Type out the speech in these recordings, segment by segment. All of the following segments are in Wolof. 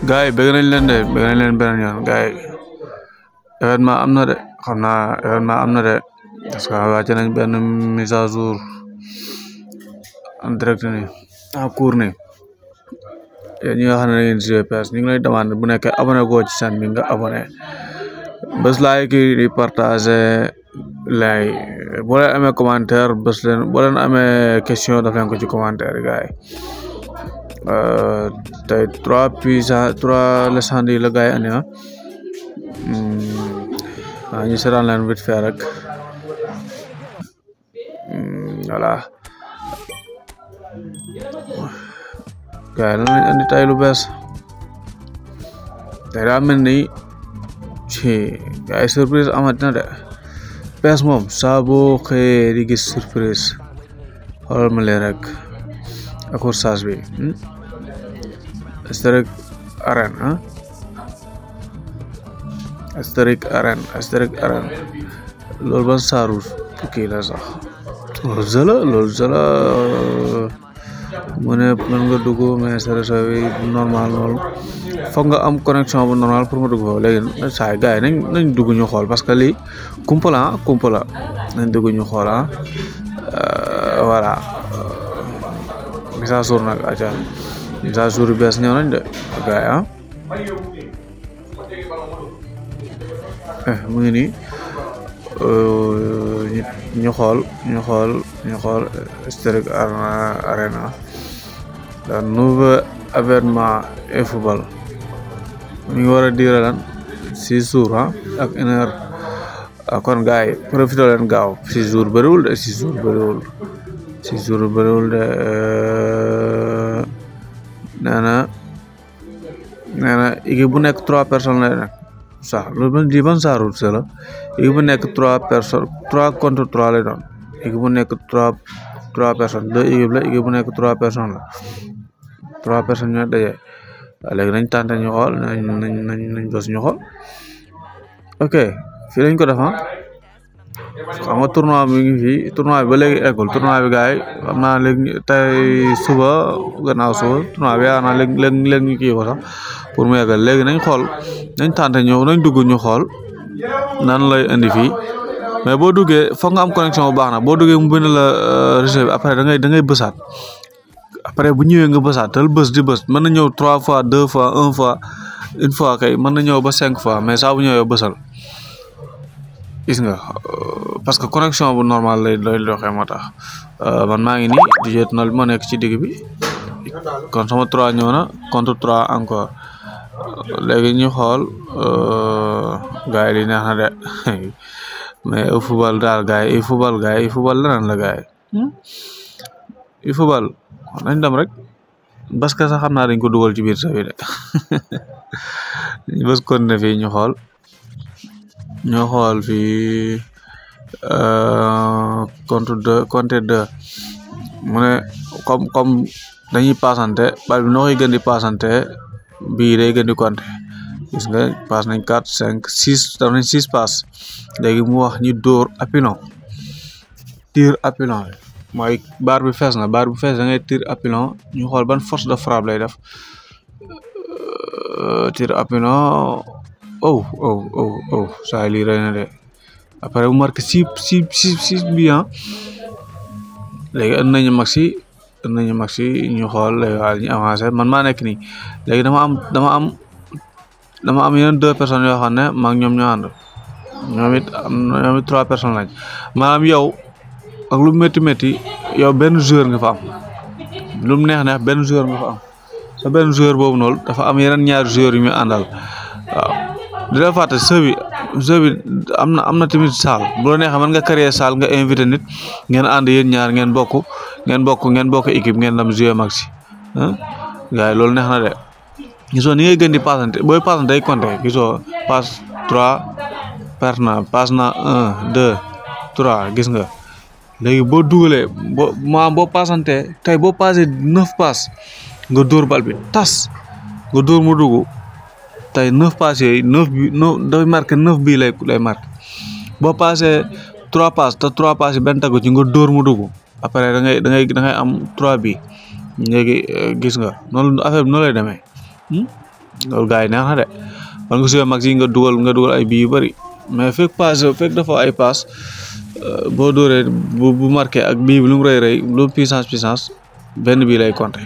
gars yi bëgg nañ leen de bëgg nañ leen beneen yoon gars yi événement am na de xam naa événement am na de parce que wàcce nañ benn mise à jour en direct ni en cours ni yéen ñi nga xam ne da ngeen jouer PS ñu ngi lay demande bu nekkee abonné goo ci chaîne bi nga abonné bés like di partager lay boo leen amee commentaire bés leen boo leen amee question daf leen ko ci commentaire yi gars yi tey 3 leçons yi la gars yi andi waaw ñu seetaan leen vite fait rek voilà gars yi lan lañ andi tey lu bees tey daa mel ni ci gars yi surprise amati na de PS moom saa boo xëyee di gis surprise xoolal ma leen rek accoursage bi Asterisk Arène Asterisk Arène loolu ban saaru kii la sax loolu zala mu ne mën nga dugg mais sa réseau bi normal loolu foog nga am connexion bu normal pour nga dugg foofu léegi saa yi gars yi nañ dugg ñu xool parce que lii kumpa la nañ dugg ñu xool voilà mise à jour nag aca mise à jour yu bees ñëw nañ de gars yi mu ngi nii ñu xool Asterisk Arène le nouveau événement eFootball mi ngi war a diire lan 6 jours ak 1 heure kon gars yi profité leen gaaw 6 jours bëriwul de 6 jours bëriwul de nee na équipe bu nekk 3 personnes lay nekk sax loolu di ban saarul se la équipe bu nekk 3 personnes 3 contre 3 lay doon équipe bu nekk 3 personnes 2 équipe la équipe bu nekk 3 personnes la 3 personnes ñoo daje léegi nañ tànte ñu xool nañ bës ñu xool ok fii lañ ko def xam nga tournoi bi ngi fii tournoi bi ba léegi eggul tournoi bi gars yi xam naa léegi tey suba gannaaw suba tournoi bi yaa naa léegi ñu kii ko sax pour mu yeggal léegi nañ xool nañ tànte ñëw nañ dugg ñu xool nan lay indi fii mais boo duggee foog nga am connexion bu baax na boo duggee mu bind la réseau bi après da ngay bësaat après bu ñëwee nga bësaat tel bës di bës mën na ñëw 3 fois 2 fois 1 fois une fois kay mën na ñëw ba 5 fois mais saa bu ñëwee bësal gis nga parce que connexion bu normal lay doxee moo tax man maa ngi nii di tunnel bi moo nekk ci digg bi kon sama 3 ñëw na contre 3 encore léegi ñu xool gars yi di neex na de mais football daal gars yi football leneen la gars yi football nañ dem rek parce que sax xam naa dañ ko dugal ci biir sa bi de bas kon ne fii ñu xool fii contre 2 mu ne comme dañuy passante bal bi noo koy gën di passante bii day gën di compter gis nga pass nañ 4 5 6 daf nañ 6 pass léegi mu wax ñu dóor tir appuyant mooy baar bi fees da ngay tir appuyant ñu xool ban force de frappe lay def tir appuyant saa lii rey na de après mu marqué 6 bi léegi ën nañu maxi ñu xool léegi ñu avancé man maa nekk nii léegi dama am yeneen 2 personnes yoo xam ne maa ngi ñoom ñoo ànd ñoom it 3 personnes lañ maanaam yow ak lu métti yow benn joueur nga fa am lu mu neex benn joueur nga fa am sa benn joueur boobu noonu dafa am yeneen 2 joueurs yu muy àndal waaw di la fàtte jeu bi am na tamit salle bu la neexee mën nga créer salle nga invité nit ngeen ànd yéen ñaar ngeen bokk équipe ngeen dem jouer maxi gars yi loolu neex na de gisoo ni ngay gën di passante booy passante day compter gisoo passe 3 perte na passe na 1 2 3 gis nga léegi boo dugalee boo passante tey boo passé 9 passe nga dóor bal bi tas nga dóor mu dugg tey 9 passe yooyu 9 bi dafay marqué 9 bii lay marqué boo passé 3 passe te 3 passe yi benn taggu ci nga dóor mu dugg après da ngay am 3 bi léegi gis nga noonu affaire bi noonu lay demee loolu gars yi neex na de man nga joué max yi nga dugal ay bii yu bëri mais fekk dafa ay pass boo dóoree bu marqué ak bii bi lu mu rëy lu puissance benn bii lay compter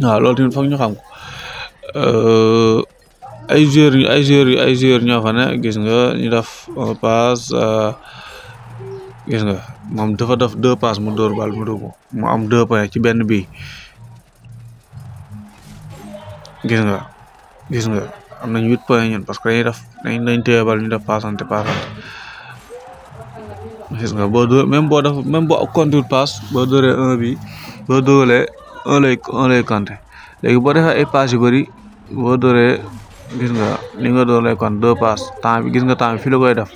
waaw loolu tamit foog ñu xam ko ay joueurs ñoo fa ne gis nga ñu def un pass gis nga moom dafa def 2 passes mu dóor bal mu dugg mu am 2 points ci benn bii gis nga am nañ 8 points ñun parce que dañ téye bal ñu def passante gis nga boo dóor même boo compté passe boo dóoree 1 bi boo dóoree 1 lay compté léegi boo defee ay passes yu bëri boo dóoree gis nga li nga doon lay compté 2 passes temps bi gis nga temps bi fii la koy def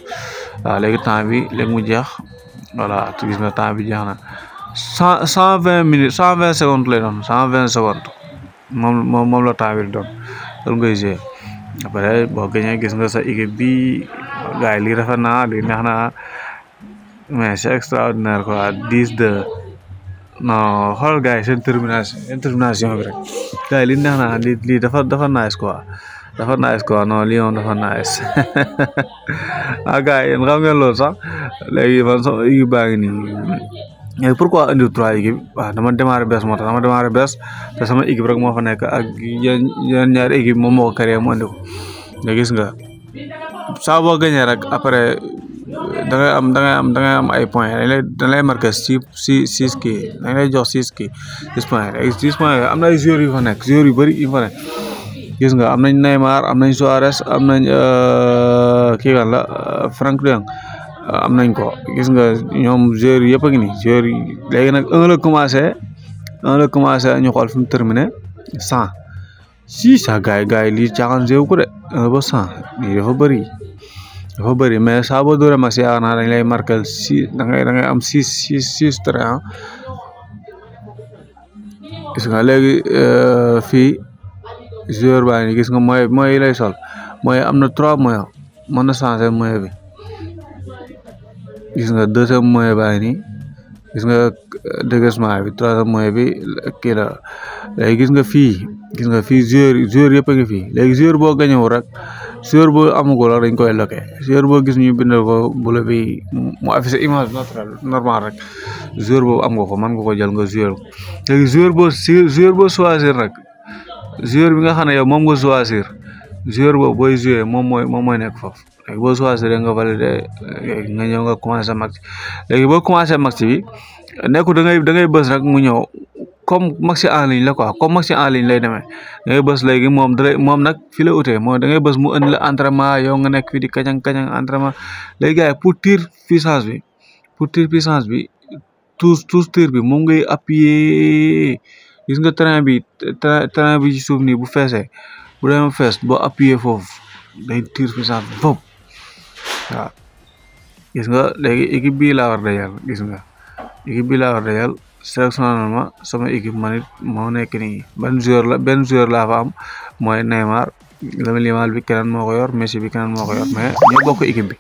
waaw léegi temps bi léegi mu jeex voilà gis nga temps bi jeex na 120 secondes lay doon 120 secondes moom la temps bi doon loolu ngay jouer après boo gañee gis nga sa équipe bi gars yi lii rafet na lii neex na mais c'est extraordinaire quoi 10-2 non xool gars yi seen termination bi rek gars yi lii neex na lii dafa nice quoi non lii moom dafa nice gars yi xam ngeen loolu sax léegi man sama équipe baa ngi nii pourquoi indi 3 équipe waaw dama démarré bees moo tax te sama équipe rek moo fa nekk ak yeneen ñaari équipe moom moo ko créé mu indi ko nga gis nga saa boo gañee rek après da ngay am ay points dañ lay marqué six kii dañ lay jox 6 points léegi 6 points am na ay joueurs yu fa nekk joueurs yu bëri yu fa nekk gis nga am nañ Neymar am nañ Suarez am nañ kii kan la Frank de Jong am nañ ko gis nga ñoom joueurs yëpp a ngi nii joueurs yi léegi nag 1 la commencé ñu xool fi mu terminé 100 si sa gars yi lii caaxaan jéew ko de 1 ba 100 lii dafa bëri mais saa boo dóoree max yaakaar naa dañ lay marqué 6 da ngay am 6 train gis nga léegi fii joueur baa ngi gis nga mooy lay sol mooy am na 3 moyens mën na changer moyen bi gis nga 2e moyen baa ngi nii gis nga dégagement bi 3e moyen bi kii la léegi gis nga fii joueur yëpp a ngi fii léegi joueur boo gañewul rek joueur boo amagul rek dañ koy loqué joueur boo gis ñu bindal ko bula bi mu affiché image normal rek joueur boobu am nga ko mën nga ko jël nga joueur léegi joueur boo choisir nag joueur bi nga xam ne yow moom nga choisir joueur boobu booy jouer moom mooy nekk foofu léegi boo choisir nga validé nga ñëw nga commencé match léegi boo commencé match bi nekku da ngay bës rek mu ñëw comme match en ligne la quoi comme match en ligne lay demee da ngay bës léegi moom nag fi la utee moom da ngay bës mu indi la entraînement yow nga nekk fii di kañang entraînement léegi gars yi pour tir puissance bi tous tir bi moom ngay appuyer gis nga terrain bi ci suuf nii bu feesee bu demee fees boo appuyer foofu day tir puissance bi foofu waaw gis nga léegi équipe bii laa war dajal gis nga équipe bii laa war dajal sélectionné ma sama équipe man it moo nekk nii benn joueur laa fa am mooy Neymar Lamine Yamal bi keneen moo ko yor Messi bi keneen moo ko yor mais ñoo bokk équipe bi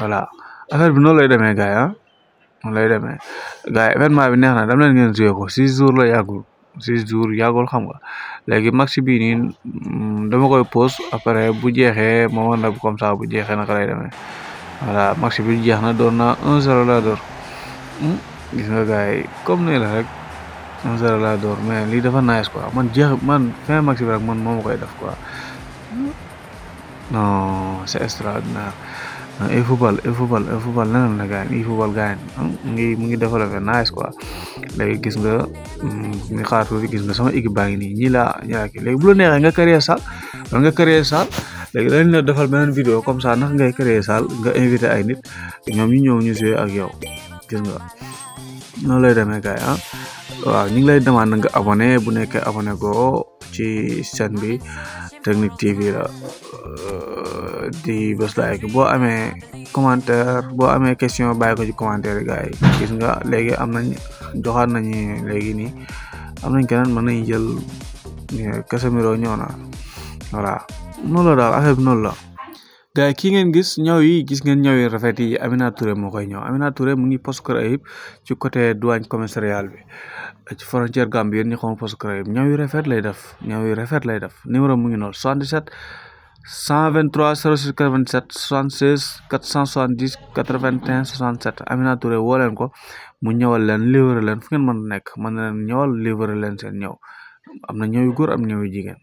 voilà affaire bi noonu lay demee gars yi noonu lay demee gars yi événement bi neex na dam leen ngeen joué ko 6 jours la yàggul 6 jours yàggul xam nga léegi match bii nii dama koy pause après bu jeexee ma wan la comme ça bu jeexee naka lay demee voilà match bi jeex na door na 1-0 la door gis nga gars yi comme nii la rek 1-0 la door mais lii dafa nice quoi man fin match bi rek man moo ma koy def quoi non c'est extraordinaire football leneen la gars yi football gars yi mu ngi développé nice quoi léegi gis nga ngi xaar tuuti gis nga sama équipe baa ngi nii ñii laa kii léegi bu la neexee nga créer salle léegi dañ la defal beneen vidéo comme ça naka ngay créer salle nga invité ay nit ñoom ñu ñëw ñu jouer ak yow gis nga noonu lay demee gars yi waaw ñu ngi lay demande nga abonné bu nekkee abonné ko ci chaîne bi Technique TV la di bës like boo amee commentaire boo amee question bàyyi ko ci commentaire gars yi gis nga léegi joxaat nañu léegi nii am nañ keneen mën nañu jël Casemiro ñëw na voilà noonu la daal affaire bi noonu la gars yi kii ngeen gis ñaw yi gis ngeen ñaw yi rafet yi Amina Touré moo koy ñëw Amina Touré mu ngi poste Kër Ayib ci côté douane commissariat bi ci frontière Gambie yéen ñi xamul poste Kër Ayib ñaw yu rafet lay def numéro mu ngi noonu 77 123 06 87 76 470 81 67 Amina Touré woo leen ko mu ñëwal leen livrer leen fu ngeen mën a nekk mën na leen ñëwal livrer leen seen ñëw am na ñëw yu góor am ñëw yu jigéen